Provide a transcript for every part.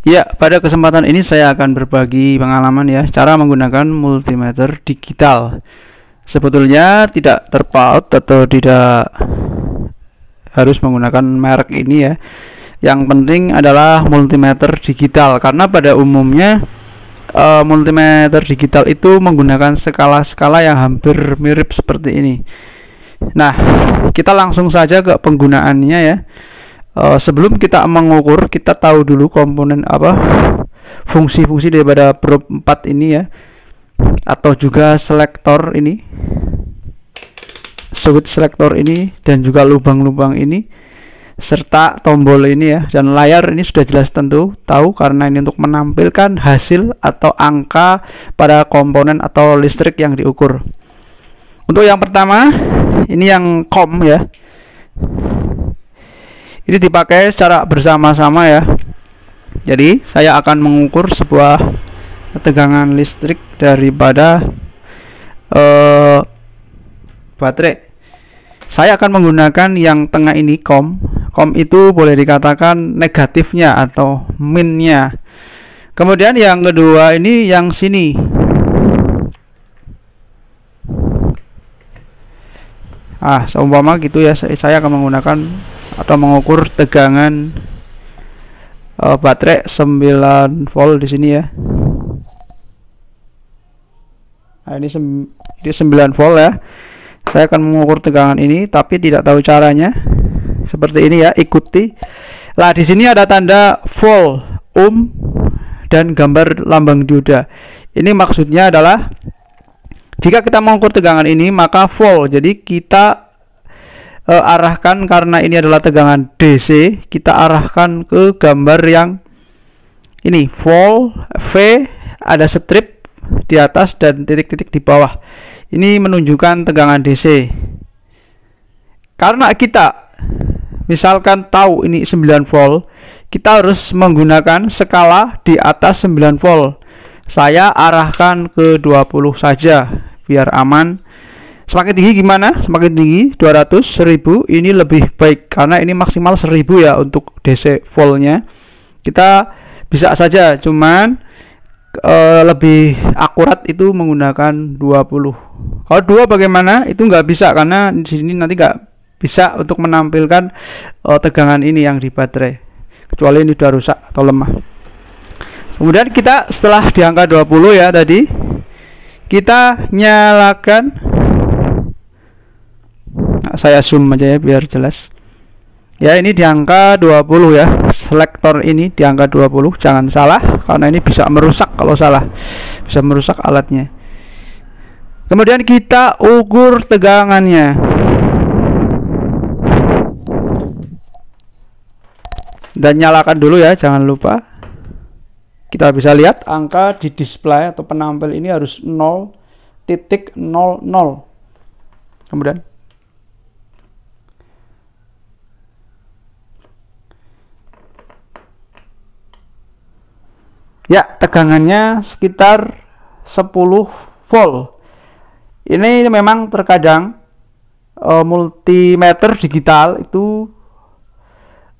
Ya, pada kesempatan ini saya akan berbagi pengalaman ya, cara menggunakan multimeter digital. Sebetulnya tidak terpaut atau tidak harus menggunakan merek ini ya. Yang penting adalah multimeter digital, karena pada umumnya multimeter digital itu menggunakan skala-skala yang hampir mirip seperti ini. Nah, kita langsung saja ke penggunaannya ya. Sebelum kita mengukur, kita tahu dulu komponen apa, fungsi-fungsi daripada probe 4 ini ya, atau juga selektor ini, switch selektor ini, dan juga lubang-lubang ini, serta tombol ini ya. Dan layar ini sudah jelas tentu tahu, karena ini untuk menampilkan hasil atau angka pada komponen atau listrik yang diukur. Untuk yang pertama, ini yang COM ya. Ini dipakai secara bersama-sama ya. Jadi saya akan mengukur sebuah tegangan listrik daripada baterai. Saya akan menggunakan yang tengah ini, COM. COM itu boleh dikatakan negatifnya atau minnya. Kemudian yang kedua ini yang sini. Seumpama gitu ya, saya akan menggunakan atau mengukur tegangan baterai 9 volt di sini ya. Nah, ini 9 volt ya. Saya akan mengukur tegangan ini, tapi tidak tahu caranya. Seperti ini ya, ikuti. Lah, di sini ada tanda volt, ohm, dan gambar lambang dioda. Ini maksudnya adalah jika kita mengukur tegangan ini, maka volt. Jadi kita arahkan, karena ini adalah tegangan DC, kita arahkan ke gambar yang ini, volt, V, ada strip di atas dan titik-titik di bawah. Ini menunjukkan tegangan DC. Karena kita misalkan tahu ini 9 volt, kita harus menggunakan skala di atas 9 volt. Saya arahkan ke 20 saja biar aman. Semakin tinggi gimana? Semakin tinggi 200, 1000 ini lebih baik, karena ini maksimal 1000 ya untuk DC voltnya. Kita bisa saja, cuman lebih akurat itu menggunakan 20. Kalau 2 bagaimana? Itu nggak bisa, karena di sini nanti nggak bisa untuk menampilkan tegangan ini yang di baterai, kecuali ini sudah rusak atau lemah. Kemudian kita setelah di angka 20 ya tadi, kita nyalakan. Saya zoom aja ya biar jelas. Ya, ini di angka 20 ya. Selektor ini di angka 20, jangan salah, karena ini bisa merusak kalau salah. Bisa merusak alatnya. Kemudian kita ukur tegangannya. Dan nyalakan dulu ya, jangan lupa. Kita bisa lihat angka di display atau penampil ini harus 0.00. Kemudian ya, tegangannya sekitar 10 volt. Ini memang terkadang multimeter digital itu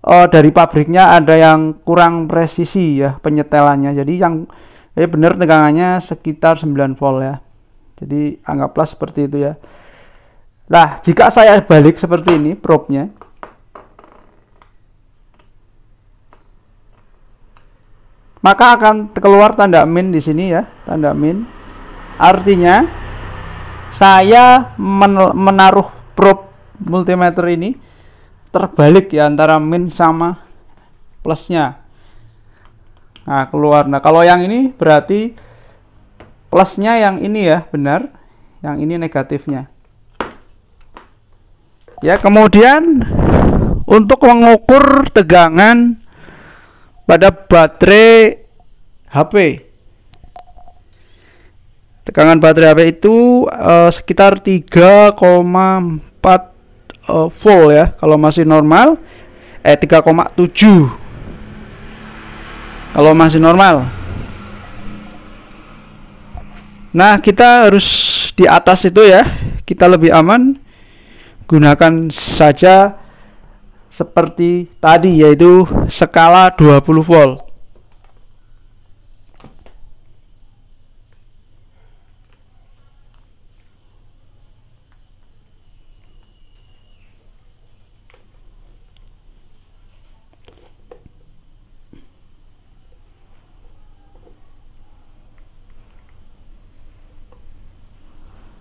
dari pabriknya ada yang kurang presisi ya penyetelannya. Jadi yang benar tegangannya sekitar 9 volt ya. Jadi anggaplah seperti itu ya. Nah, jika saya balik seperti ini probe-nya, maka akan keluar tanda min di sini ya, tanda min. Artinya saya menaruh probe multimeter ini terbalik ya, antara min sama plusnya. Nah, keluar. Nah, kalau yang ini berarti plusnya yang ini ya, benar. Yang ini negatifnya. Ya, kemudian untuk mengukur tegangan pada baterai HP. Tegangan baterai HP itu sekitar 3,4 volt ya. Kalau masih normal 3,7 kalau masih normal. Nah, kita harus di atas itu ya. Kita lebih aman. Gunakan saja seperti tadi, yaitu skala 20 volt.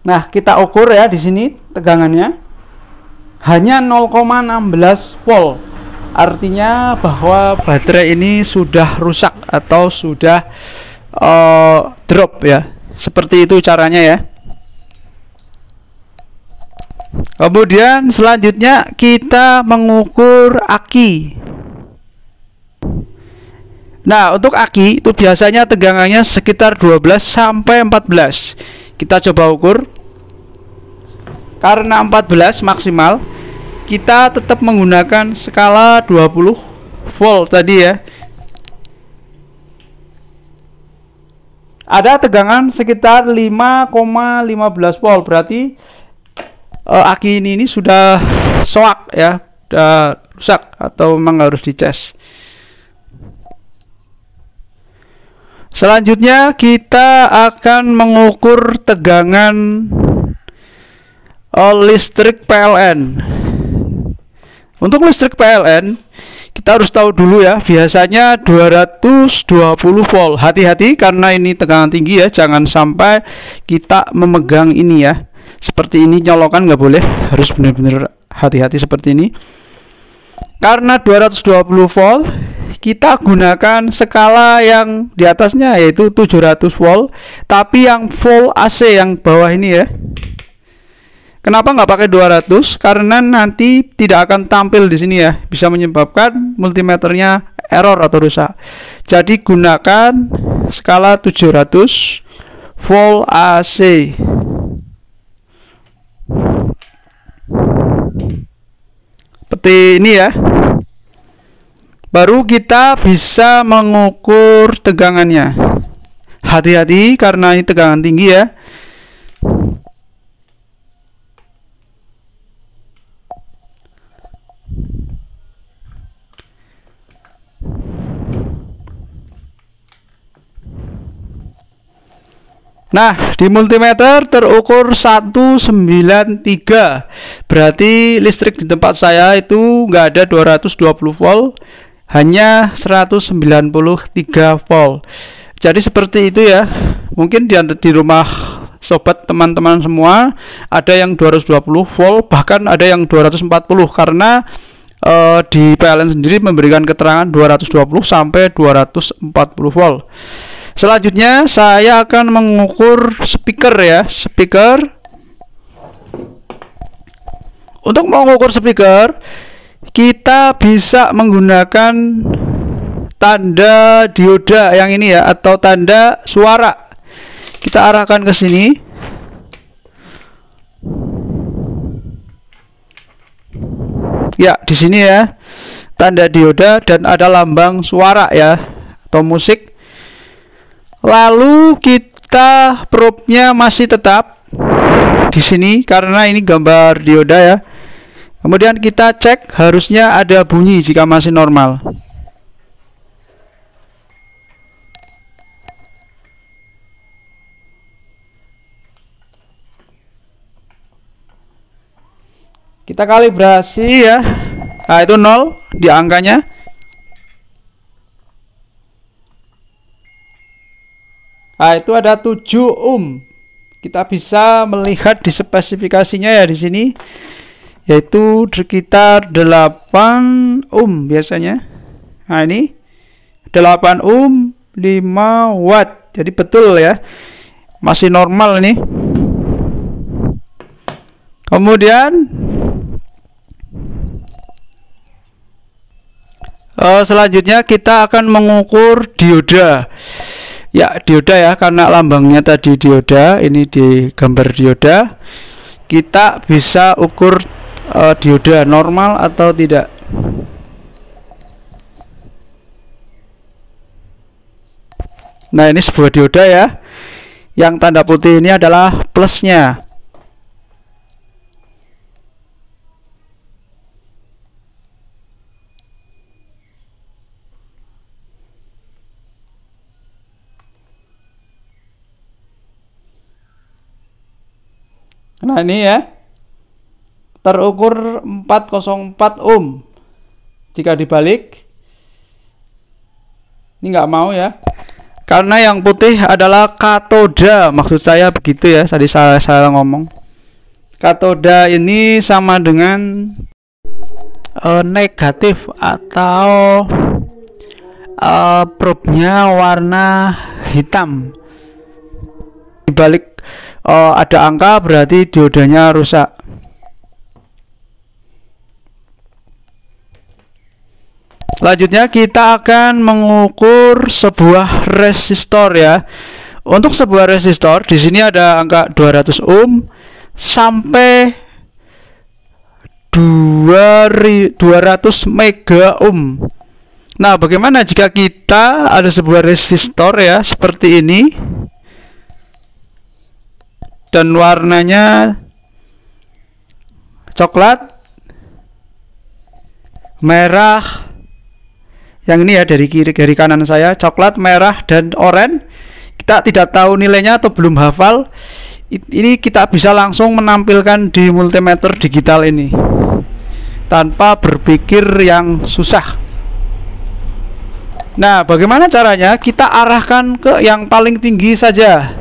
Nah, kita ukur ya di sini tegangannya hanya 0,16 volt. Artinya bahwa baterai ini sudah rusak atau sudah drop ya. Seperti itu caranya ya. Kemudian selanjutnya kita mengukur aki. Nah, untuk aki itu biasanya tegangannya sekitar 12 sampai 14. Kita coba ukur. Karena 14 maksimal, kita tetap menggunakan skala 20 volt tadi ya. Ada tegangan sekitar 5,15 volt, berarti aki ini sudah soak ya, sudah rusak atau memang harus dicas. Selanjutnya kita akan mengukur tegangan listrik PLN. Untuk listrik PLN kita harus tahu dulu ya, biasanya 220 volt. Hati-hati karena ini tegangan tinggi ya, jangan sampai kita memegang ini ya. Seperti ini nyolokan nggak boleh, harus benar-benar hati-hati seperti ini. Karena 220 volt, kita gunakan skala yang di atasnya yaitu 700 volt, tapi yang full AC yang bawah ini ya. Kenapa nggak pakai 200? Karena nanti tidak akan tampil di sini ya, bisa menyebabkan multimeternya error atau rusak. Jadi gunakan skala 700 volt AC. Seperti ini ya. Baru kita bisa mengukur tegangannya. Hati-hati karena ini tegangan tinggi ya. Nah, di multimeter terukur 193. Berarti listrik di tempat saya itu nggak ada 220 volt, hanya 193 volt. Jadi seperti itu ya. Mungkin di rumah sobat teman-teman semua ada yang 220 volt, bahkan ada yang 240 karena di PLN sendiri memberikan keterangan 220 sampai 240 volt. Selanjutnya saya akan mengukur speaker ya, speaker. Untuk mengukur speaker, kita bisa menggunakan tanda dioda yang ini ya, atau tanda suara. Kita arahkan ke sini. Ya, di sini ya, tanda dioda dan ada lambang suara ya, atau musik. Lalu kita probe-nya masih tetap di sini karena ini gambar dioda ya. Kemudian kita cek, harusnya ada bunyi jika masih normal. Kita kalibrasi ya. Nah, itu 0 di angkanya. Nah, itu ada 7 ohm. Kita bisa melihat di spesifikasinya ya di sini, yaitu sekitar 8 ohm biasanya. Nah, ini 8 ohm 5 watt. Jadi betul ya. Masih normal ini. Kemudian selanjutnya kita akan mengukur dioda. Ya, dioda ya, karena lambangnya tadi dioda, ini di gambar dioda. Kita bisa ukur dioda normal atau tidak. Nah, ini sebuah dioda ya. Yang tanda putih ini adalah plusnya. Nah, ini ya, terukur 404 ohm. Jika dibalik, ini nggak mau ya. Karena yang putih adalah katoda, maksud saya begitu ya, tadi salah ngomong. Katoda ini sama dengan negatif atau probe-nya warna hitam. Dibalik ada angka berarti diodanya rusak. Selanjutnya kita akan mengukur sebuah resistor ya. Untuk sebuah resistor di sini ada angka 200 ohm sampai 200 mega ohm. Nah, bagaimana jika kita ada sebuah resistor ya seperti ini dan warnanya coklat, merah, yang ini ya dari kanan saya, coklat, merah, dan oranye. Kita tidak tahu nilainya atau belum hafal. Ini kita bisa langsung menampilkan di multimeter digital ini tanpa berpikir yang susah. Nah, bagaimana caranya? Kita arahkan ke yang paling tinggi saja,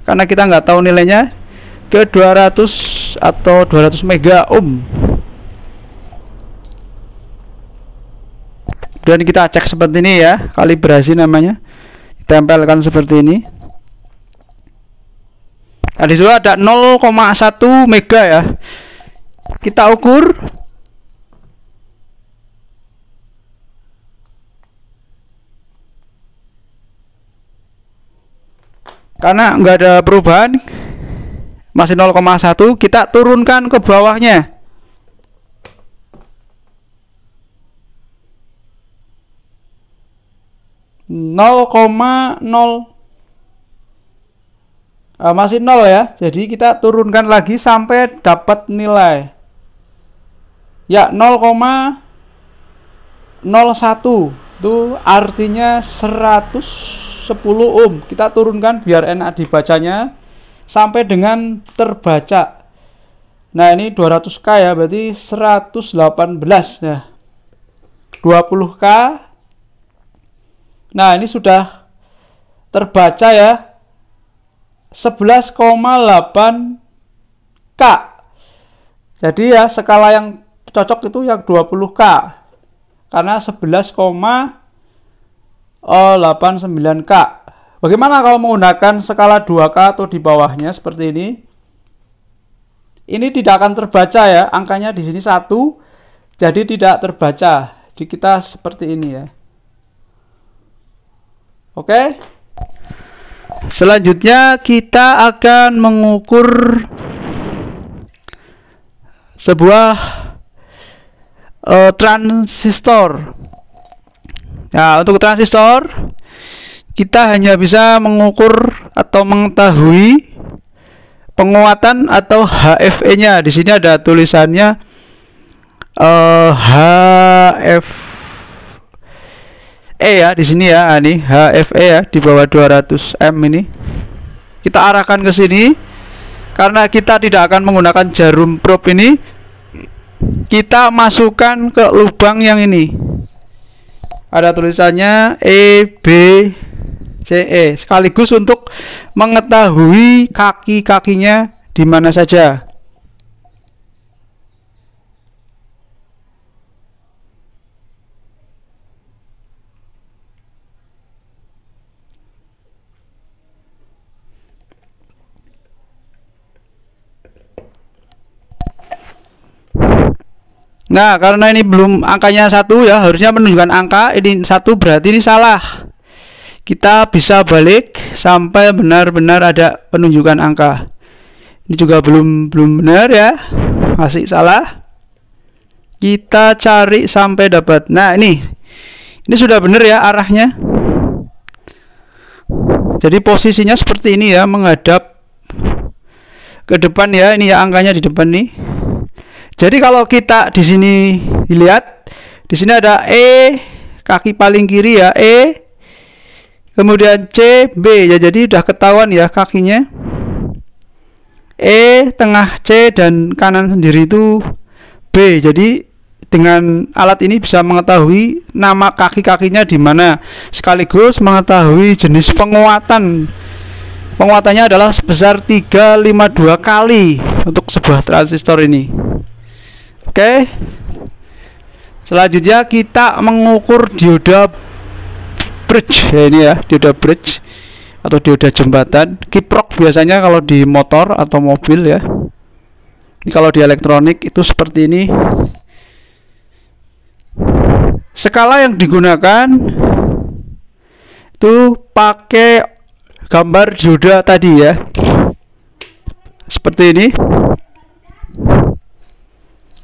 karena kita nggak tahu nilainya, ke 200 atau 200 mega ohm. Dan kita cek seperti ini ya, kalibrasi namanya, ditempelkan seperti ini. Nah, di situ ada 0,1 mega ya. Kita ukur. Karena nggak ada perubahan, masih 0,1, kita turunkan ke bawahnya. Masih 0 ya, jadi kita turunkan lagi sampai dapat nilai ya 0,01. itu artinya 110 ohm. Kita turunkan biar enak dibacanya sampai dengan terbaca. Nah, ini 200K ya, berarti 118 ya, 20K. Nah, ini sudah terbaca ya, 11,8K. Jadi ya skala yang cocok itu yang 20K, karena 11,89K. Bagaimana kalau menggunakan skala 2K atau di bawahnya seperti ini? Ini tidak akan terbaca ya, angkanya di sini 1, jadi tidak terbaca. Jadi kita seperti ini ya. Oke. Selanjutnya kita akan mengukur sebuah transistor. Nah, untuk transistor kita hanya bisa mengukur atau mengetahui penguatan atau HFE-nya. Di sini ada tulisannya HF ya, di sini ya, ini HFE ya, di bawah 200 M ini. Kita arahkan ke sini karena kita tidak akan menggunakan jarum probe ini. Kita masukkan ke lubang yang ini. Ada tulisannya EBCE, sekaligus untuk mengetahui kaki-kakinya di mana saja. Nah, karena ini belum angkanya 1 ya, harusnya menunjukkan angka ini 1, berarti ini salah. Kita bisa balik sampai benar-benar ada penunjukan angka. Ini juga belum benar ya, masih salah. Kita cari sampai dapat. Nah, ini sudah benar ya arahnya. Jadi posisinya seperti ini ya, menghadap ke depan ya. Ini ya angkanya di depan nih. Jadi kalau kita di sini dilihat, di sini ada E, kaki paling kiri ya, E, kemudian C, B ya, jadi udah ketahuan ya kakinya. E, tengah C, dan kanan sendiri itu B. Jadi dengan alat ini bisa mengetahui nama kaki-kakinya di mana, sekaligus mengetahui jenis penguatan. Penguatannya adalah sebesar 352 kali untuk sebuah transistor ini. Oke. Selanjutnya kita mengukur dioda bridge ya, ini ya, dioda bridge atau dioda jembatan. Kiprok biasanya kalau di motor atau mobil ya. Ini kalau di elektronik itu seperti ini. Skala yang digunakan itu pakai gambar dioda tadi ya, seperti ini.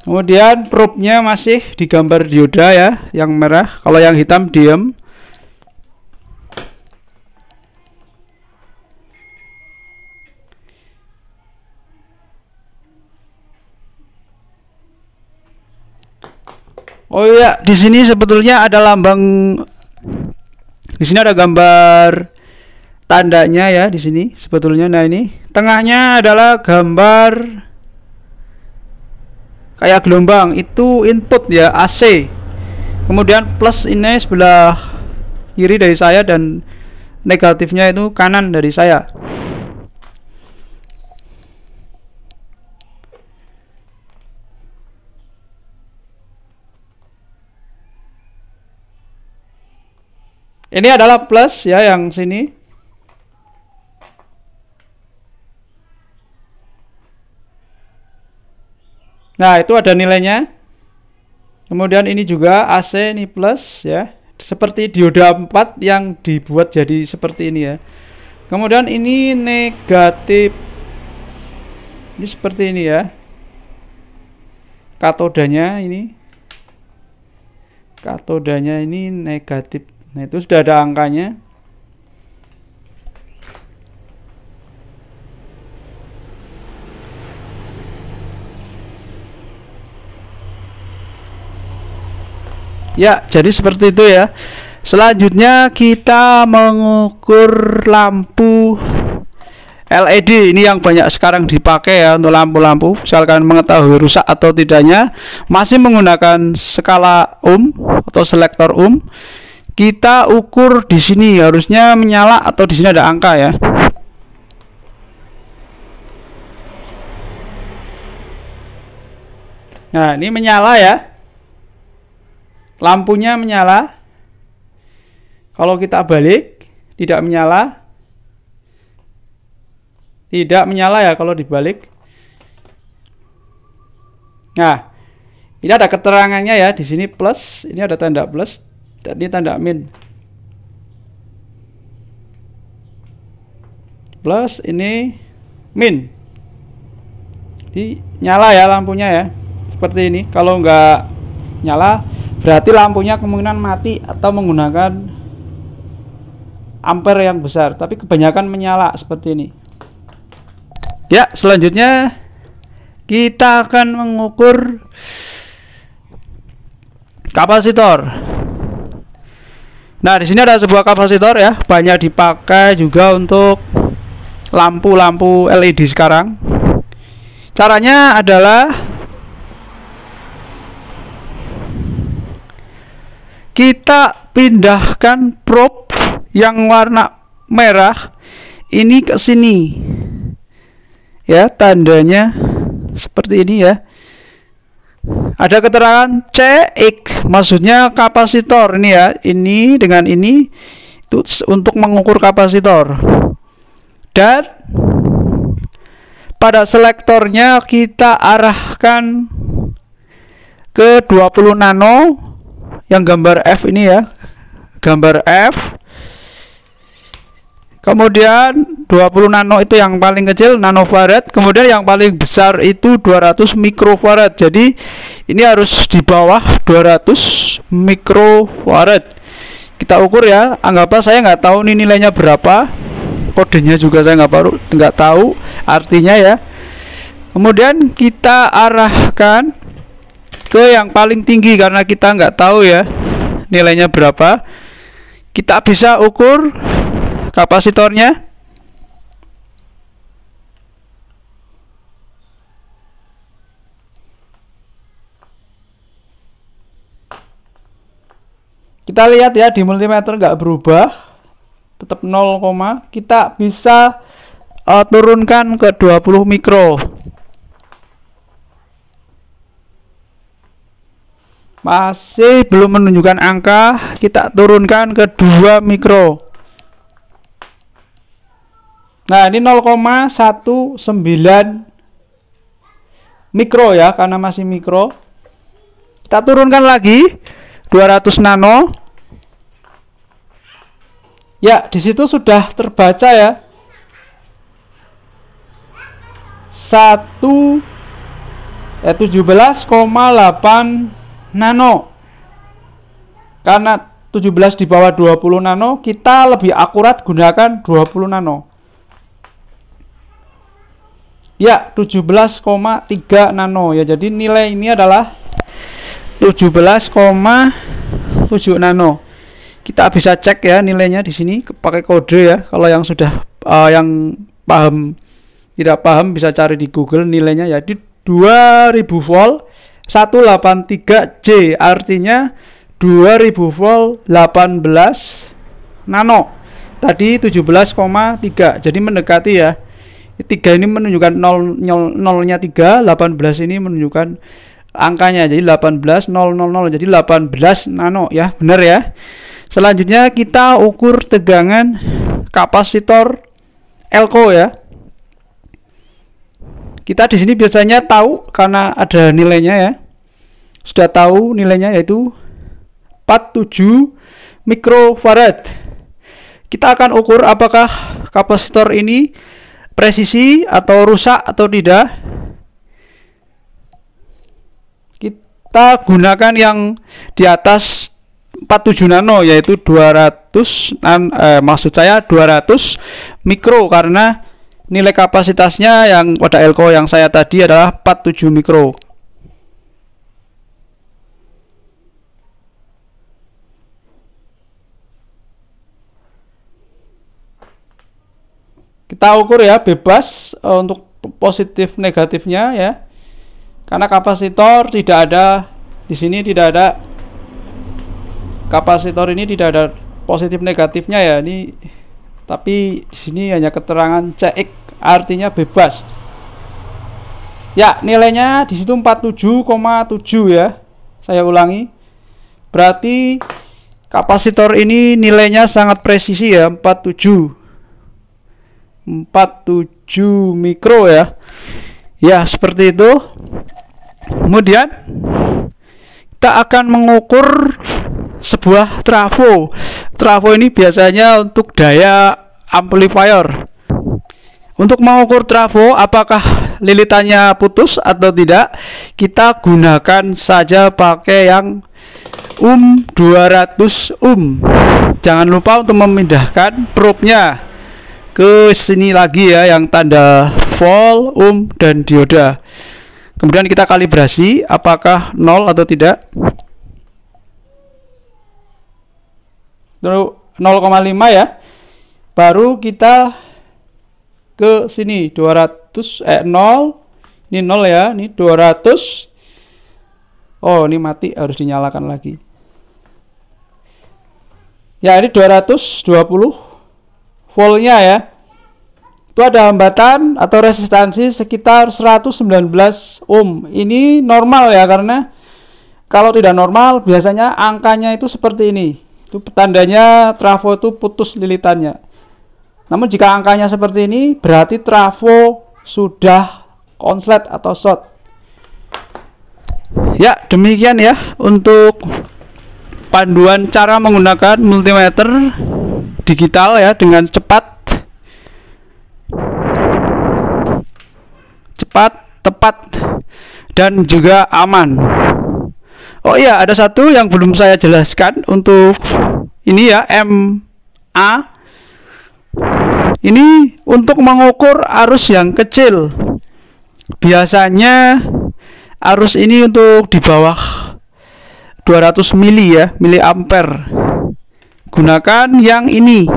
Kemudian probe-nya masih digambar dioda ya, yang merah. Kalau yang hitam diem. Oh iya, di sini sebetulnya ada lambang. Di sini ada gambar tandanya ya di sini sebetulnya. Nah, ini tengahnya adalah gambar kayak gelombang, itu input ya, AC. Kemudian plus ini sebelah kiri dari saya dan negatifnya itu kanan dari saya. Ini adalah plus ya yang sini. Nah, itu ada nilainya. Kemudian ini juga AC, ini plus ya. Seperti dioda 4 yang dibuat jadi seperti ini ya. Kemudian ini negatif. Ini seperti ini ya. Katodanya ini. Katodanya ini negatif. Nah, itu sudah ada angkanya. Ya, jadi seperti itu ya. Selanjutnya kita mengukur lampu LED. Ini yang banyak sekarang dipakai ya untuk lampu-lampu. Misalkan mengetahui rusak atau tidaknya, masih menggunakan skala ohm atau selektor ohm. Kita ukur di sini harusnya menyala atau di sini ada angka ya. Nah, ini menyala ya. Lampunya menyala. Kalau kita balik, tidak menyala. Tidak menyala ya kalau dibalik. Nah, ini ada keterangannya ya. Di sini plus, ini ada tanda plus, dan ini tanda min. Plus, ini min. Jadi nyala ya lampunya ya. Seperti ini. Kalau nggak nyala, berarti lampunya kemungkinan mati atau menggunakan ampere yang besar, tapi kebanyakan menyala seperti ini. Ya, selanjutnya kita akan mengukur kapasitor. Nah, di sini ada sebuah kapasitor ya, banyak dipakai juga untuk lampu-lampu LED sekarang. Caranya adalah kita pindahkan probe yang warna merah ini ke sini. Ya, tandanya seperti ini ya. Ada keterangan CX, maksudnya kapasitor ini ya. Ini dengan ini itu untuk mengukur kapasitor. Dan pada selektornya kita arahkan ke 20 nano yang gambar F ini ya, gambar F. Kemudian 20 nano itu yang paling kecil, nanofarad. Kemudian yang paling besar itu 200 mikrofarad. Jadi ini harus di bawah 200 mikrofarad. Kita ukur ya. Anggaplah saya nggak tahu nih nilainya berapa, kodenya juga saya nggak tahu artinya ya. Kemudian kita arahkan ke yang paling tinggi karena kita nggak tahu ya nilainya berapa. Kita bisa ukur kapasitornya. Kita lihat ya, di multimeter nggak berubah, tetap 0, kita bisa turunkan ke 20 mikro. Masih belum menunjukkan angka, kita turunkan ke 2 mikro. Nah, ini 0,19 mikro ya, karena masih mikro. Kita turunkan lagi 200 nano. Ya, di situ sudah terbaca ya. 17,8 nano. Karena 17 di bawah 20 nano, kita lebih akurat gunakan 20 nano. Ya, 17,3 nano ya. Jadi nilai ini adalah 17,7 nano. Kita bisa cek ya nilainya di sini pakai kode ya. Kalau yang sudah yang paham, tidak paham bisa cari di Google nilainya ya. Di 2000 volt 183J, artinya 2000 volt 18 nano. Tadi 17,3. Jadi mendekati ya. 3 ini menunjukkan 0-nya 3, 18 ini menunjukkan angkanya, jadi 18,000, jadi 18 nano ya, benar ya. Selanjutnya kita ukur tegangan kapasitor elko ya. Kita di sini biasanya tahu karena ada nilainya ya. Sudah tahu nilainya yaitu 47 mikrofarad. Kita akan ukur apakah kapasitor ini presisi atau rusak atau tidak. Kita gunakan yang di atas 47 nano yaitu 200 mikro, karena nilai kapasitasnya yang pada elko yang saya tadi adalah 47 mikro. Kita ukur ya bebas untuk positif negatifnya ya. Karena kapasitor tidak ada di sini, tidak ada kapasitor ini, tidak ada positif negatifnya ya. Ini tapi di sini hanya keterangan CX, artinya bebas. Ya, nilainya di situ 47,7 ya. Saya ulangi. Berarti kapasitor ini nilainya sangat presisi ya, 47 mikro ya. Ya, seperti itu. Kemudian kita akan mengukur sebuah trafo. Trafo ini biasanya untuk daya amplifier. Untuk mengukur trafo apakah lilitannya putus atau tidak, kita gunakan saja pakai yang 200 Jangan lupa untuk memindahkan probe-nya ke sini lagi ya, yang tanda volt, dan dioda. Kemudian kita kalibrasi apakah 0 atau tidak. 0,5 ya. Baru kita ke sini 200 0. Ini 0 ya, ini 200. Oh, ini mati, harus dinyalakan lagi. Ya, ini 220 voltnya ya. Itu ada hambatan atau resistansi sekitar 119 ohm. Ini normal ya, karena kalau tidak normal biasanya angkanya itu seperti ini. Itu tandanya trafo itu putus lilitannya. Namun jika angkanya seperti ini berarti trafo sudah konslet atau short. Ya, demikian ya untuk panduan cara menggunakan multimeter digital ya, dengan cepat, tepat, dan juga aman. Oh iya, ada satu yang belum saya jelaskan untuk ini ya, MA. Ini untuk mengukur arus yang kecil. Biasanya arus ini untuk di bawah 200 mili ya, miliampere. Gunakan yang ini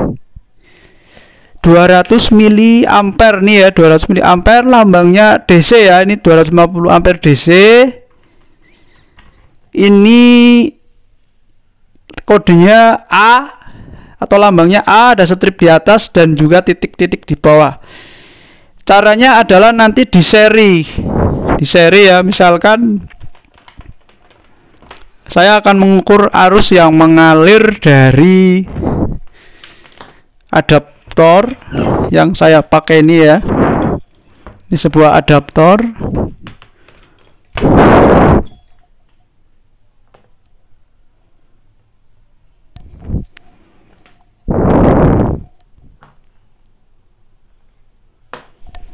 200 miliampere nih ya, 200 miliampere, lambangnya DC ya, ini 250 ampere DC. Ini kodenya A atau lambangnya A, ada strip di atas dan juga titik-titik di bawah. Caranya adalah nanti di seri ya. Misalkan saya akan mengukur arus yang mengalir dari adaptor yang saya pakai ini ya. Ini sebuah adaptor.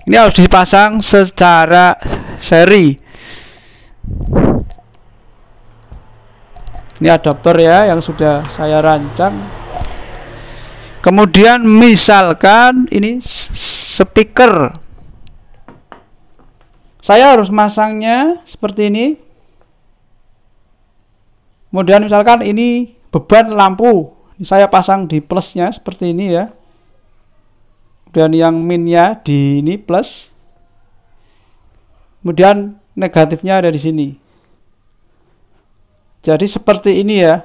Ini harus dipasang secara seri. Ini adaptor ya yang sudah saya rancang. Kemudian misalkan ini speaker, saya harus masangnya seperti ini. Kemudian misalkan ini beban lampu, saya pasang di plusnya seperti ini ya. Dan yang minnya di ini plus, kemudian negatifnya ada di sini. Jadi seperti ini ya.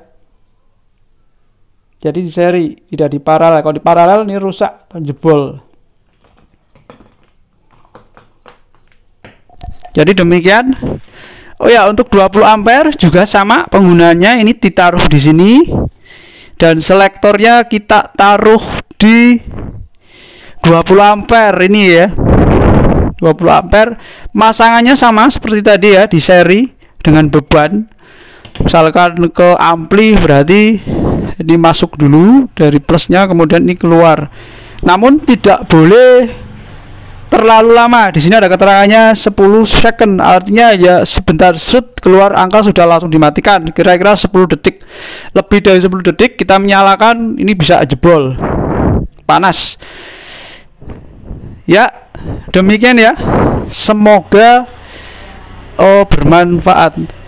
Jadi di seri, tidak di paralel. Kalau di paralel ini rusak atau jebol. Jadi demikian. Oh ya, untuk 20 ampere juga sama penggunaannya. Ini ditaruh di sini dan selektornya kita taruh di 20 ampere ini ya. 20 ampere. Masangannya sama seperti tadi ya, di seri dengan beban. Misalkan ke ampli, berarti ini masuk dulu dari plusnya, kemudian ini keluar. Namun tidak boleh terlalu lama. Di sini ada keterangannya 10 second, artinya ya sebentar shoot keluar angka sudah langsung dimatikan. Kira-kira 10 detik. Lebih dari 10 detik kita menyalakan, ini bisa jebol, panas. Ya, demikian ya. Semoga bermanfaat.